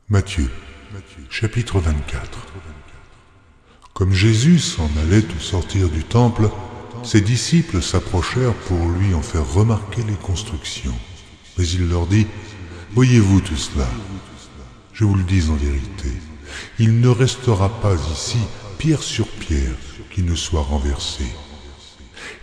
Matthieu, chapitre 24. Comme Jésus s'en allait au sortir du temple, ses disciples s'approchèrent pour lui en faire remarquer les constructions. Mais il leur dit, « Voyez-vous tout cela? Je vous le dis en vérité, il ne restera pas ici pierre sur pierre qui ne soit renversée. »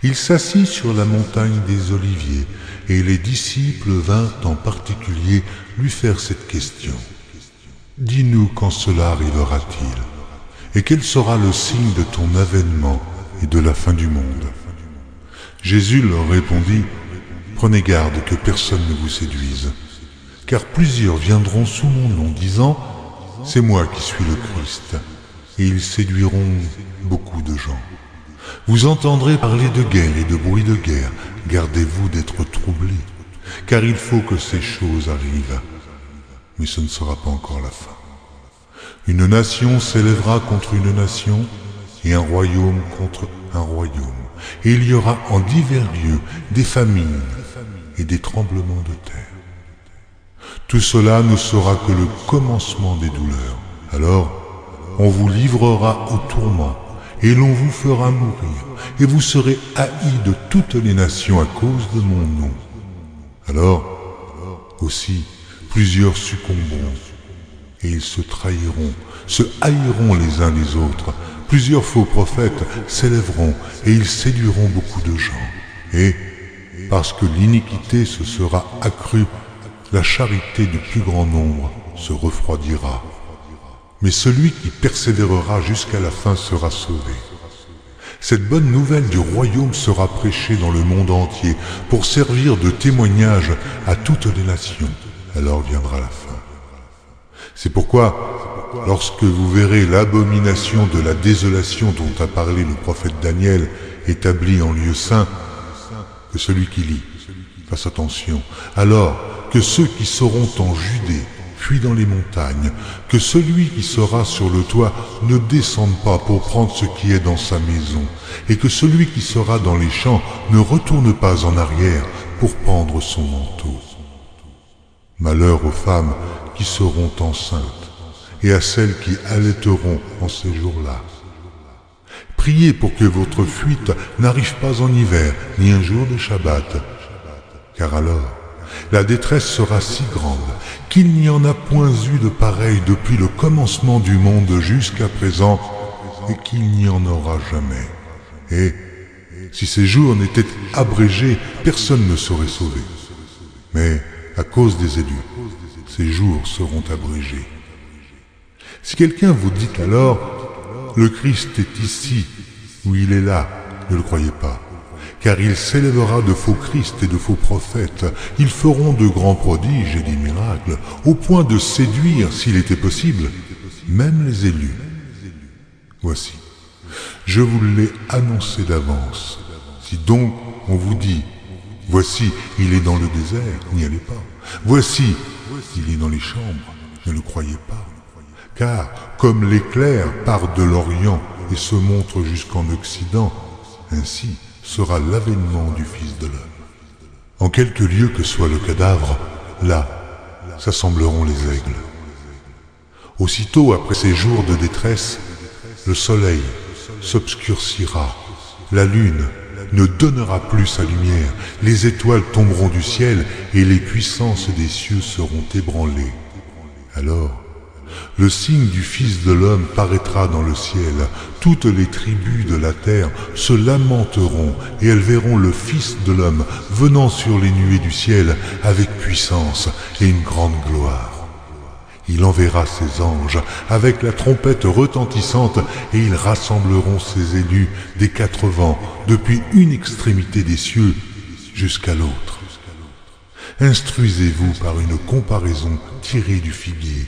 Il s'assit sur la montagne des Oliviers, et les disciples vinrent en particulier lui faire cette question. « Dis-nous quand cela arrivera-t-il, et quel sera le signe de ton avènement et de la fin du monde ?» Jésus leur répondit, « Prenez garde que personne ne vous séduise, car plusieurs viendront sous mon nom, disant, « C'est moi qui suis le Christ », et ils séduiront beaucoup de gens. Vous entendrez parler de guerre et de bruit de guerre, gardez-vous d'être troublés, car il faut que ces choses arrivent. Mais ce ne sera pas encore la fin. Une nation s'élèvera contre une nation, et un royaume contre un royaume. Et il y aura en divers lieux des famines et des tremblements de terre. Tout cela ne sera que le commencement des douleurs. Alors, on vous livrera au tourment, et l'on vous fera mourir, et vous serez haïs de toutes les nations à cause de mon nom. Alors, aussi, plusieurs succomberont, et ils se trahiront, se haïront les uns les autres. Plusieurs faux prophètes s'élèveront, et ils séduiront beaucoup de gens. Et, parce que l'iniquité se sera accrue, la charité du plus grand nombre se refroidira. Mais celui qui persévérera jusqu'à la fin sera sauvé. Cette bonne nouvelle du royaume sera prêchée dans le monde entier pour servir de témoignage à toutes les nations. Alors viendra la fin. C'est pourquoi, lorsque vous verrez l'abomination de la désolation dont a parlé le prophète Daniel établie en lieu saint, que celui qui lit fasse attention. Alors que ceux qui seront en Judée fuient dans les montagnes, que celui qui sera sur le toit ne descende pas pour prendre ce qui est dans sa maison, et que celui qui sera dans les champs ne retourne pas en arrière pour prendre son manteau. Malheur aux femmes qui seront enceintes, et à celles qui allaiteront en ces jours-là. Priez pour que votre fuite n'arrive pas en hiver, ni un jour de Shabbat, car alors la détresse sera si grande qu'il n'y en a point eu de pareil depuis le commencement du monde jusqu'à présent, et qu'il n'y en aura jamais. Et si ces jours n'étaient abrégés, personne ne serait sauvé. Mais à cause des élus, ces jours seront abrégés. Si quelqu'un vous dit alors, le Christ est ici, ou il est là, ne le croyez pas. Car il s'élèvera de faux Christ et de faux prophètes. Ils feront de grands prodiges et des miracles, au point de séduire, s'il était possible, même les élus. Voici, je vous l'ai annoncé d'avance. Si donc on vous dit, voici, il est dans le désert, n'y allez pas. Voici, il est dans les chambres, ne le croyez pas. Car, comme l'éclair part de l'Orient et se montre jusqu'en Occident, ainsi sera l'avènement du Fils de l'homme. En quelque lieu que soit le cadavre, là s'assembleront les aigles. Aussitôt après ces jours de détresse, le soleil s'obscurcira, la lune ne donnera plus sa lumière, les étoiles tomberont du ciel et les puissances des cieux seront ébranlées. Alors, le signe du Fils de l'homme paraîtra dans le ciel. Toutes les tribus de la terre se lamenteront et elles verront le Fils de l'homme venant sur les nuées du ciel avec puissance et une grande gloire. Il enverra ses anges avec la trompette retentissante et ils rassembleront ses élus des quatre vents depuis une extrémité des cieux jusqu'à l'autre. Instruisez-vous par une comparaison tirée du figuier.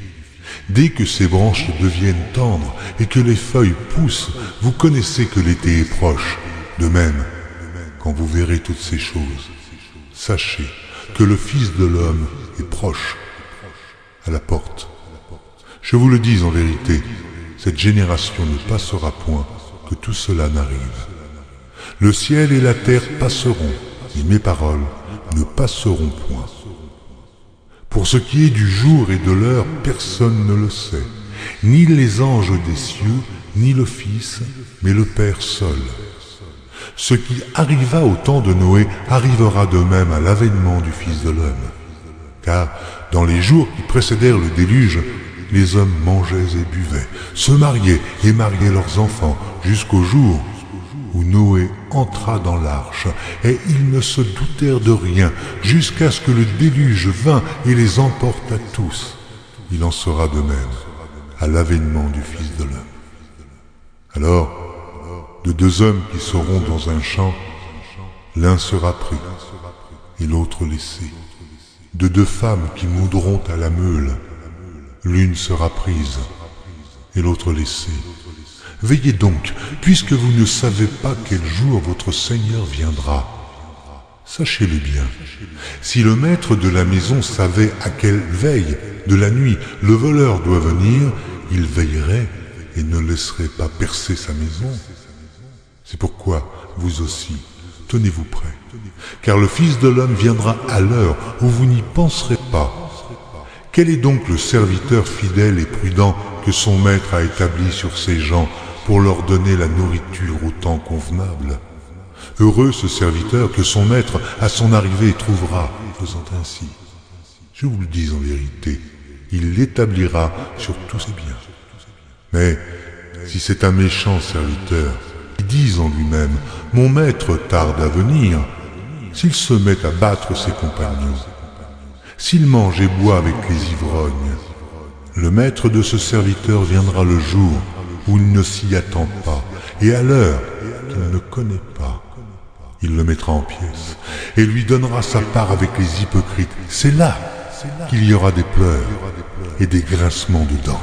Dès que ses branches deviennent tendres et que les feuilles poussent, vous connaissez que l'été est proche. De même, quand vous verrez toutes ces choses, sachez que le Fils de l'homme est proche, à la porte. Je vous le dis en vérité, cette génération ne passera point que tout cela n'arrive. Le ciel et la terre passeront, mais mes paroles ne passeront point. Pour ce qui est du jour et de l'heure, personne ne le sait, ni les anges des cieux, ni le Fils, mais le Père seul. Ce qui arriva au temps de Noé arrivera de même à l'avènement du Fils de l'homme. Car dans les jours qui précédèrent le déluge, les hommes mangeaient et buvaient, se mariaient et mariaient leurs enfants, jusqu'au jour où Noé entra dans l'arche, et ils ne se doutèrent de rien, jusqu'à ce que le déluge vînt et les emporta tous. Il en sera de même à l'avènement du Fils de l'homme. Alors, de deux hommes qui seront dans un champ, l'un sera pris et l'autre laissé. De deux femmes qui moudront à la meule, l'une sera prise et l'autre laissée. Veillez donc, puisque vous ne savez pas quel jour votre Seigneur viendra. Sachez-le bien, si le maître de la maison savait à quelle veille de la nuit le voleur doit venir, il veillerait et ne laisserait pas percer sa maison. C'est pourquoi, vous aussi, tenez-vous prêts, car le Fils de l'homme viendra à l'heure où vous n'y penserez pas. Quel est donc le serviteur fidèle et prudent que son maître a établi sur ses gens pour leur donner la nourriture au temps convenable? Heureux ce serviteur que son maître à son arrivée trouvera, faisant ainsi. Je vous le dis en vérité, il l'établira sur tous ses biens. Mais si c'est un méchant serviteur, qui dit en lui-même, mon maître tarde à venir, s'il se met à battre ses compagnons, s'il mange et boit avec les ivrognes, le maître de ce serviteur viendra le jour où il ne s'y attend pas, et à l'heure qu'il ne connaît pas. Il le mettra en pièces, et lui donnera sa part avec les hypocrites. C'est là qu'il y aura des pleurs et des grincements de dents.